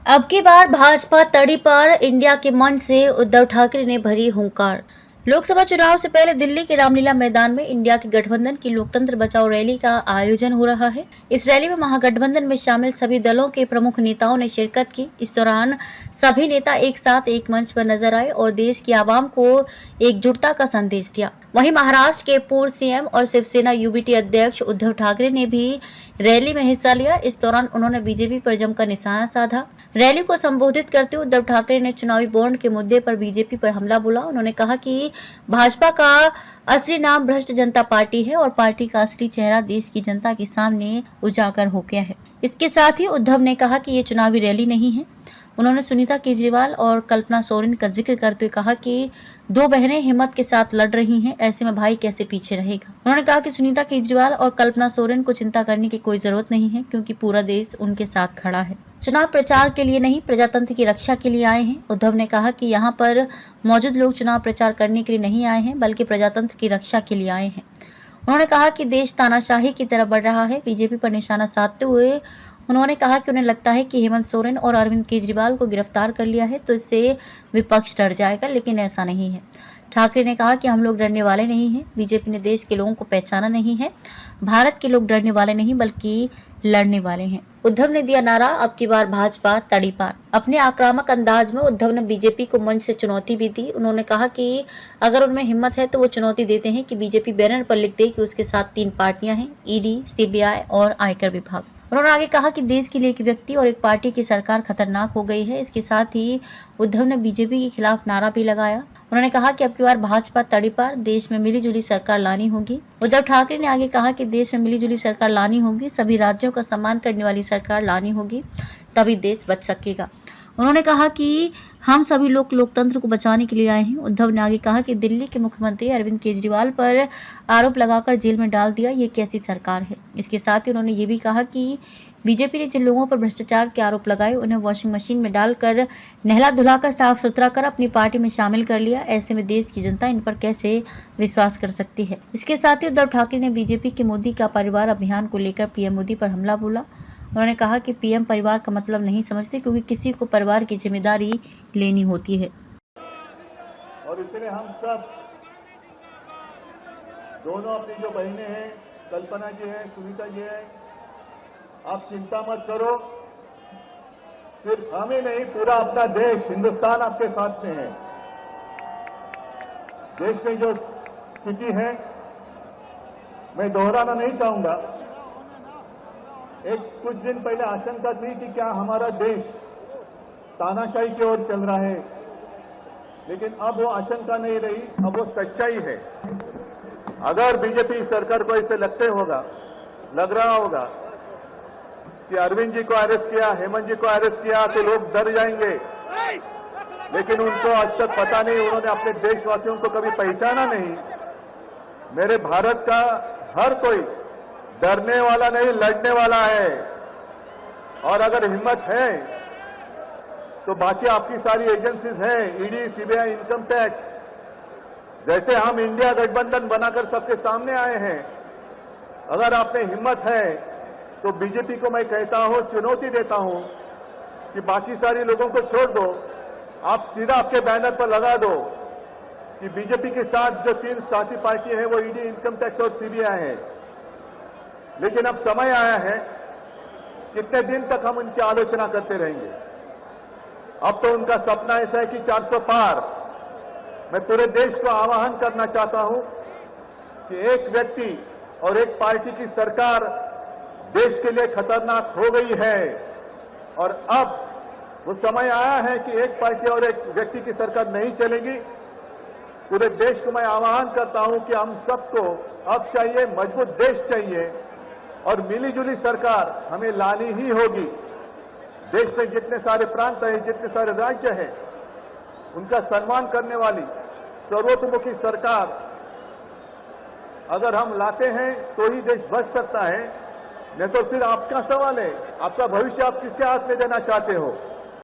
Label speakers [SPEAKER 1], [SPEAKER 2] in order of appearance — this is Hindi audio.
[SPEAKER 1] अब की बार भाजपा तड़ी पर इंडिया के मंच से उद्धव ठाकरे ने भरी हुंकार। लोकसभा चुनाव से पहले दिल्ली के रामलीला मैदान में इंडिया के गठबंधन की लोकतंत्र बचाओ रैली का आयोजन हो रहा है। इस रैली में महागठबंधन में शामिल सभी दलों के प्रमुख नेताओं ने शिरकत की। इस दौरान सभी नेता एक साथ एक मंच पर नजर आए और देश की आवाम को एकजुटता का संदेश दिया। वहीं महाराष्ट्र के पूर्व सीएम और शिवसेना यूबीटी अध्यक्ष उद्धव ठाकरे ने भी रैली में हिस्सा लिया। इस दौरान उन्होंने बीजेपी पर जमकर निशाना साधा। रैली को संबोधित करते हुए उद्धव ठाकरे ने चुनावी बॉन्ड के मुद्दे पर बीजेपी पर हमला बोला। उन्होंने कहा कि भाजपा का असली नाम भ्रष्ट जनता पार्टी है और पार्टी का असली चेहरा देश की जनता के सामने उजागर हो गया है। इसके साथ ही उद्धव ने कहा कि ये चुनावी रैली नहीं है। उन्होंने सुनीता केजरीवाल और कल्पना सोरेन का जिक्र करते हुए कहा कि दो बहनें हिम्मत के साथ लड़ रही हैं, ऐसे में भाई कैसे पीछे रहेगा। उन्होंने कहा कि सुनीता केजरीवाल और कल्पना सोरेन को चिंता करने की कोई जरूरत नहीं है, क्योंकि पूरा देश उनके साथ खड़ा है। चुनाव प्रचार के लिए नहीं, प्रजातंत्र की रक्षा के लिए आए हैं। उद्धव ने कहा कि यहाँ पर मौजूद लोग चुनाव प्रचार करने के लिए नहीं आए हैं, बल्कि प्रजातंत्र की रक्षा के लिए आए हैं। उन्होंने कहा कि देश तानाशाही की तरफ बढ़ रहा है। बीजेपी पर निशाना साधते हुए उन्होंने कहा कि उन्हें लगता है कि हेमंत सोरेन और अरविंद केजरीवाल को गिरफ्तार कर लिया है तो इससे विपक्ष डर जाएगा, लेकिन ऐसा नहीं है। ठाकरे ने कहा कि हम लोग डरने वाले नहीं हैं। बीजेपी ने देश के लोगों को पहचाना नहीं है। भारत के लोग डरने वाले नहीं बल्कि लड़ने वाले हैं। उद्धव ने दिया नारा, अब की बार भाजपा तड़ी पार। अपने आक्रामक अंदाज में उद्धव ने बीजेपी को मंच से चुनौती भी दी। उन्होंने कहा कि अगर उनमें हिम्मत है तो वो चुनौती देते हैं कि बीजेपी बैनर पर लिख दे कि उसके साथ 3 पार्टियां हैं, ईडी, सीबीआई और आयकर विभाग। उन्होंने आगे कहा कि देश के लिए एक व्यक्ति और एक पार्टी की सरकार खतरनाक हो गई है। इसके साथ ही उद्धव ने बीजेपी के खिलाफ नारा भी लगाया। उन्होंने कहा कि अब की बार भाजपा तड़ी पर, देश में मिलीजुली सरकार लानी होगी। उद्धव ठाकरे ने आगे कहा कि देश में मिलीजुली सरकार लानी होगी, सभी राज्यों का सम्मान करने वाली सरकार लानी होगी, तभी देश बच सकेगा। उन्होंने कहा कि हम सभी लोग लोकतंत्र को बचाने के लिए आए हैं। उद्धव ने आगे कहा कि दिल्ली के मुख्यमंत्री अरविंद केजरीवाल पर आरोप लगाकर जेल में डाल दिया, ये कैसी सरकार है। इसके साथ ही उन्होंने ये भी कहा कि बीजेपी ने जिन लोगों पर भ्रष्टाचार के आरोप लगाए उन्हें वॉशिंग मशीन में डालकर नहला धुलाकर साफ सुथरा कर अपनी पार्टी में शामिल कर लिया। ऐसे में देश की जनता इन पर कैसे विश्वास कर सकती है। इसके साथ ही उद्धव ठाकरे ने बीजेपी के मोदी का परिवार अभियान को लेकर पीएम मोदी पर हमला बोला। उन्होंने कहा कि पीएम परिवार का मतलब नहीं समझते, क्योंकि किसी को परिवार की जिम्मेदारी लेनी होती है।
[SPEAKER 2] और इसलिए हम सब दोनों अपनी जो बहनें हैं, कल्पना जी हैं, सुनीता जी हैं, आप चिंता मत करो। सिर्फ हम ही नहीं, पूरा अपना देश, हिंदुस्तान आपके साथ में है। देश में जो स्थिति है मैं दोहराना नहीं चाहूंगा। एक कुछ दिन पहले आशंका थी कि क्या हमारा देश तानाशाही की ओर चल रहा है, लेकिन अब वो आशंका नहीं रही, अब वो सच्चाई है। अगर बीजेपी सरकार को ऐसे लग रहा होगा कि अरविंद जी को अरेस्ट किया, हेमंत जी को अरेस्ट किया तो लोग डर जाएंगे, लेकिन उनको आज तक पता नहीं, उन्होंने अपने देशवासियों को कभी पहचाना नहीं। मेरे भारत का हर कोई डरने वाला नहीं, लड़ने वाला है। और अगर हिम्मत है तो बाकी आपकी सारी एजेंसीज हैं, ईडी, सीबीआई, इनकम टैक्स, जैसे हम इंडिया गठबंधन बनाकर सबके सामने आए हैं, अगर आप में हिम्मत है तो बीजेपी को मैं कहता हूं, चुनौती देता हूं कि बाकी सारी लोगों को छोड़ दो, आप सीधा आपके बैनर पर लगा दो कि बीजेपी के साथ जो 3 साथी पार्टी है वो ईडी, इनकम टैक्स और सीबीआई है। लेकिन अब समय आया है, कितने दिन तक हम उनकी आलोचना करते रहेंगे। अब तो उनका सपना ऐसा है कि 400 पार। मैं पूरे देश को आह्वान करना चाहता हूं कि एक व्यक्ति और एक पार्टी की सरकार देश के लिए खतरनाक हो गई है, और अब वो समय आया है कि एक पार्टी और एक व्यक्ति की सरकार नहीं चलेगी। पूरे देश को मैं आह्वान करता हूं कि हम सबको अब चाहिए, मजबूत देश चाहिए, और मिलीजुली सरकार हमें लानी ही होगी। देश में जितने सारे प्रांत हैं, जितने सारे राज्य हैं, उनका सम्मान करने वाली सर्वतोमुखी सरकार अगर हम लाते हैं तो ही देश बच सकता है, नहीं तो फिर आपका सवाल है, आपका भविष्य आप किसके हाथ में देना चाहते हो।